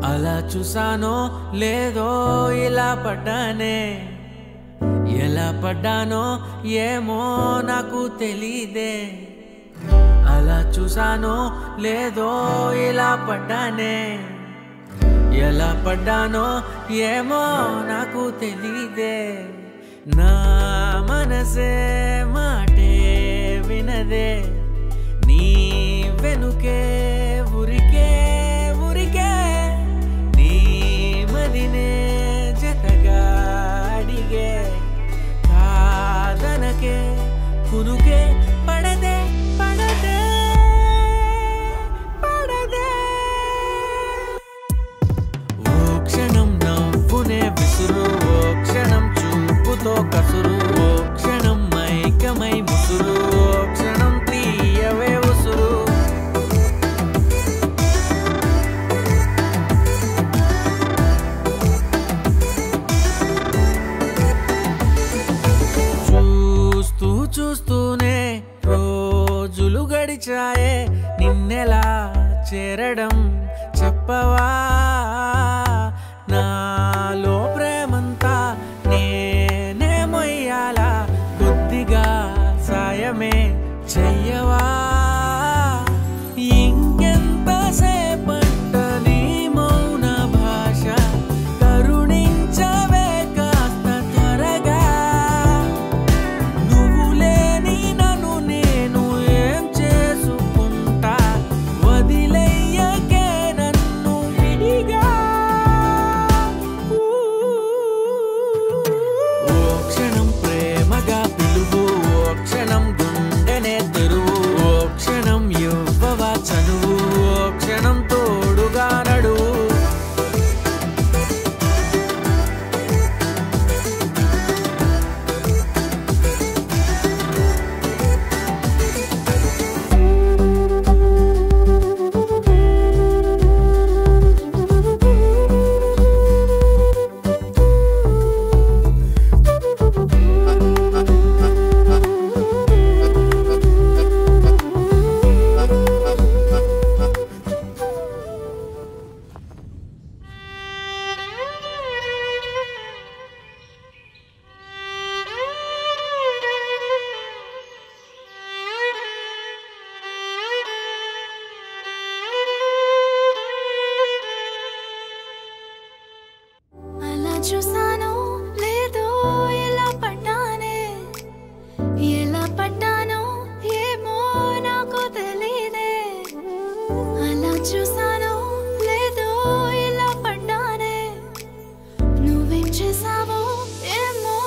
అలా చూసానో లేదో ఇలా పడ్డానే, ఎలా పడ్డానో ఏమో నాకు తెలీదే. అలా చూసానో లేదో ఇలా పడ్డానే, ఎలా పడ్డానో ఏమో నాకు తెలీదే. నా మనసే మాటే వినదే, నీ వెనుకే ఉరికే ఉరికే, నీ మదినే జతగా అడిగే. కాదనకే కునుకే పడదే పడదే పడదే. ఓ క్షణం నవ్వునే విసురు, ఓ క్షణం చూపుతో కసురు, ఓ క్షణం మైకమై ముసురు, ఓ క్షణం తీయవే ఉసురు. చూస్తూ చూస్తూనే రోజులు గడిచాయే, నిన్నెలా చేరడం చెప్పవా. నాలో ప్రేమంతా నేనే మొయ్యాలా, కొద్దిగా సాయమే చెయ్యవా. ఇంకెంత సేపంట నీ మౌన భాష, కరుణించవే కాస్త త్వరగా. నువ్వు లేని నన్ను నేను ఏం చేసుకుంటా, వదిలేయకే నన్ను విడిగా. ఓ క్షణం ప్రేమగా పిలువు, ఓ క్షణం గుండెనే తెరువు, ఓ క్షణం ఇవ్వవా చనువు, ఓ క్షణం తోడుగా నడువు. చూసానో లేదో ఎలా పడ్డానే, ఎలా పడ్డానో ఏమో నాకు తెలీదే. అలా చూసానో లేదో ఎలా పడ్డానే, నువ్వేం చేసావో ఏమో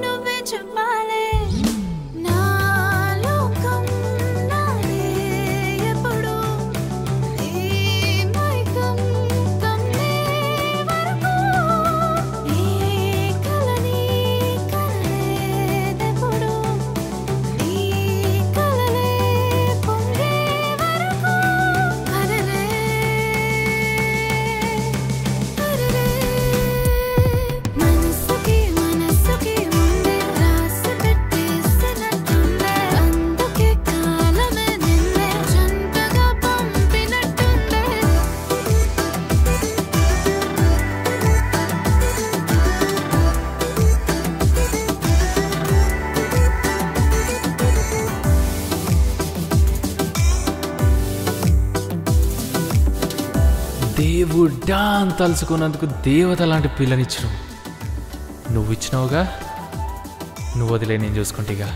నువ్వే చెప్పాలే. నా లోకం నాదే ఎప్పుడు, నీ మైకం కమ్మే వరకు, దేవుడా అని తలుచుకున్నందుకు దేవత లాంటి పిల్లనిచ్చినావు. నువ్వు ఇచ్చినావుగా, నువ్వు వదిలే నేను చూసుకుంటేగా.